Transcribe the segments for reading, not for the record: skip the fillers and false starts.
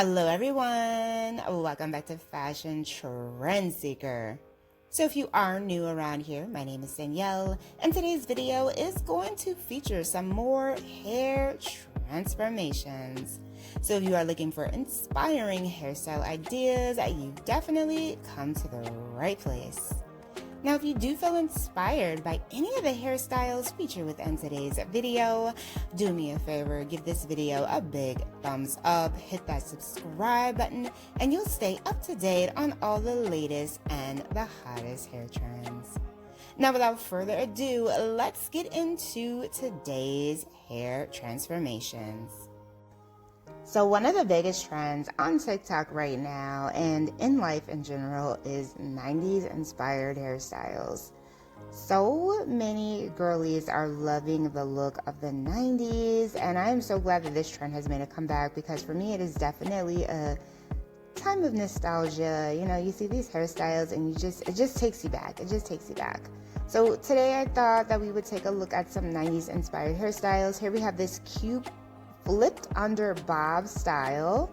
Hello everyone, welcome back to Fashion Trend Seeker. So if you are new around here, my name is Danielle, and today's video is going to feature some more hair transformations. So if you are looking for inspiring hairstyle ideas, you definitely come to the right place. Now, if you do feel inspired by any of the hairstyles featured within today's video, do me a favor, give this video a big thumbs up, hit that subscribe button, and you'll stay up to date on all the latest and the hottest hair trends. Now, without further ado, let's get into today's hair transformations. So one of the biggest trends on TikTok right now and in life in general is 90s inspired hairstyles. So many girlies are loving the look of the 90s, and I am so glad that this trend has made a comeback because for me it is definitely a time of nostalgia. You know, you see these hairstyles and it just takes you back. It just takes you back. So today I thought that we would take a look at some 90s inspired hairstyles. Here we have this cute flipped under bob style,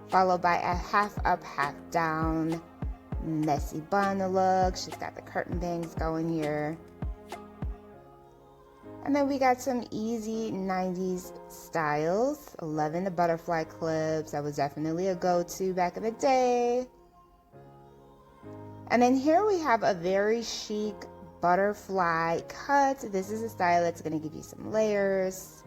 followed by a half up, half down, messy bun look. She's got the curtain bangs going here. And then we got some easy 90s styles. Loving the butterfly clips. That was definitely a go-to back in the day. And then here we have a very chic butterfly cut. This is a style that's going to give you some layers.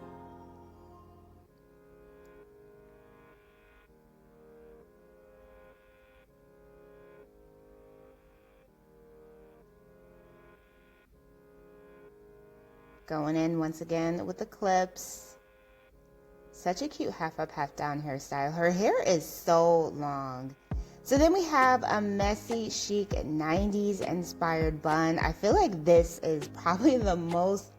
Going in once again with the clips. Such a cute half up, half down hairstyle. Her hair is so long. So then we have a messy, chic 90s inspired bun. I feel like this is probably the most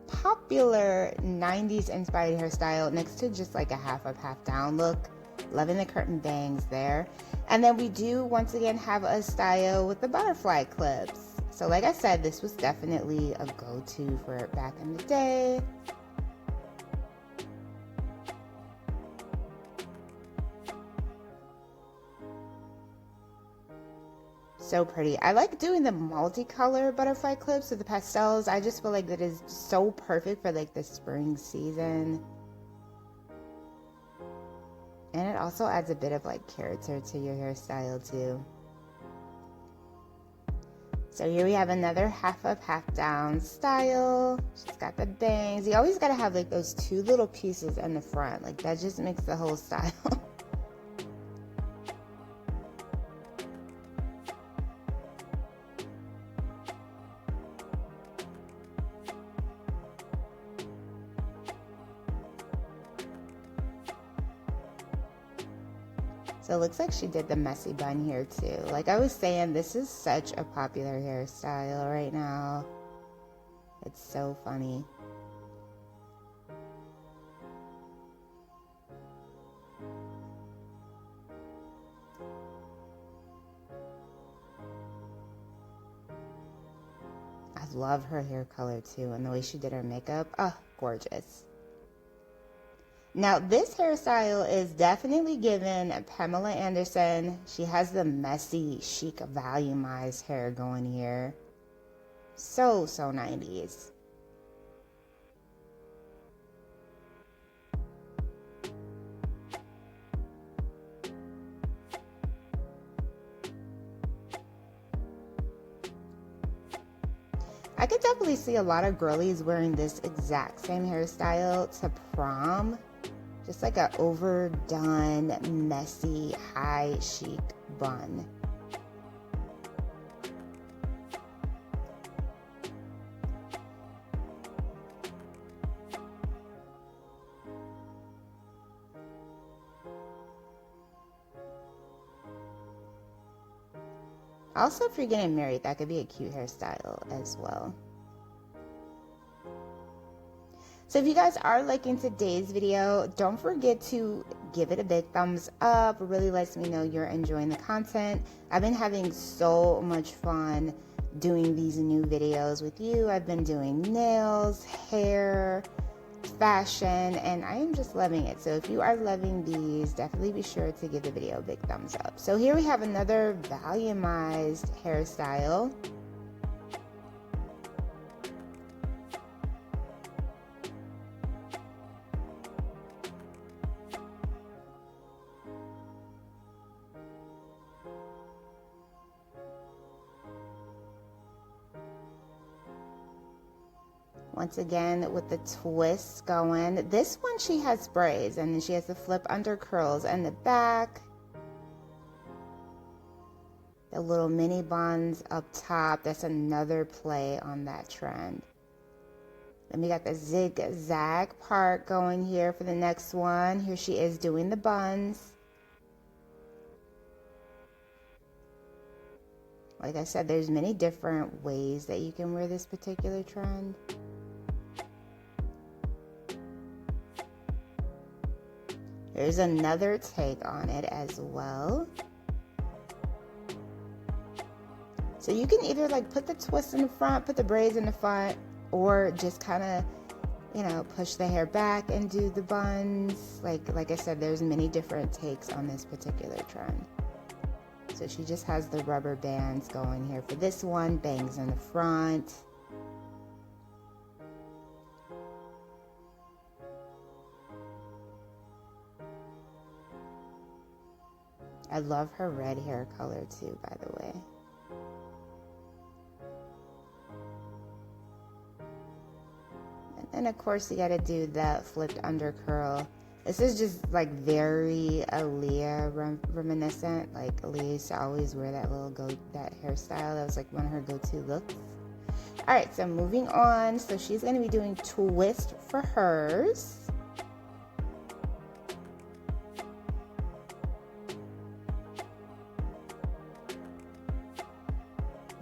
popular 90s inspired hairstyle next to just like a half up, half down look. Loving the curtain bangs there. And then we do once again have a style with the butterfly clips. So like I said, this was definitely a go-to for back in the day. So pretty. I like doing the multicolor butterfly clips with the pastels. I just feel like that is so perfect for like the spring season. And it also adds a bit of like character to your hairstyle too. So here we have another half up, half down style. She's got the bangs. You always got to have like those two little pieces in the front. Like that just makes the whole style. So it looks like she did the messy bun here too. Like I was saying, this is such a popular hairstyle right now. It's so funny. I love her hair color too, and the way she did her makeup. Oh, gorgeous. Now, this hairstyle is definitely given Pamela Anderson. She has the messy, chic, volumized hair going here. So 90s. I could definitely see a lot of girlies wearing this exact same hairstyle to prom. Just like an overdone, messy, high chic bun. Also, if you're getting married, that could be a cute hairstyle as well. So if you guys are liking today's video, don't forget to give it a big thumbs up. It really lets me know you're enjoying the content. I've been having so much fun doing these new videos with you. I've been doing nails, hair, fashion, and I am just loving it. So if you are loving these, definitely be sure to give the video a big thumbs up. So here we have another volumized hairstyle. Once again with the twists going. This one she has braids, and then she has the flip under curls in the back. The little mini buns up top. That's another play on that trend. Then we got the zigzag part going here for the next one. Here she is doing the buns. Like I said, there's many different ways that you can wear this particular trend. There's another take on it as well. So you can either like put the twist in the front, put the braids in the front, or just kind of, you know, push the hair back and do the buns. Like I said, there's many different takes on this particular trend. So she just has the rubber bands going here for this one, bangs in the front. I love her red hair color too, by the way. And then of course you gotta do the flipped under curl. This is just like very Aaliyah reminiscent. Like Aaliyah used to always wear that that hairstyle. That was like one of her go-to looks. All right, so moving on. So she's gonna be doing twist for hers.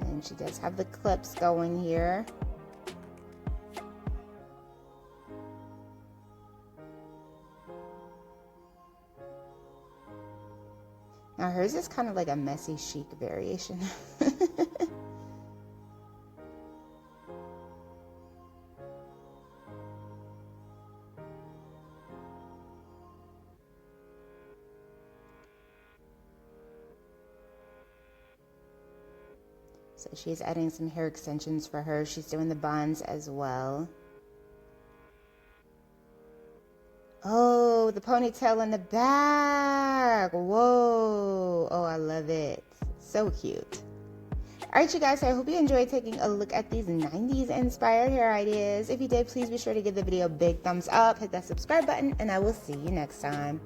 And she does have the clips going here. Now hers is kind of like a messy chic variation. So she's adding some hair extensions for her. She's doing the buns as well. Oh, the ponytail in the back. Whoa. Oh, I love it. So cute. All right, you guys, I hope you enjoyed taking a look at these 90s inspired hair ideas. If you did, please be sure to give the video a big thumbs up, hit that subscribe button, and I will see you next time.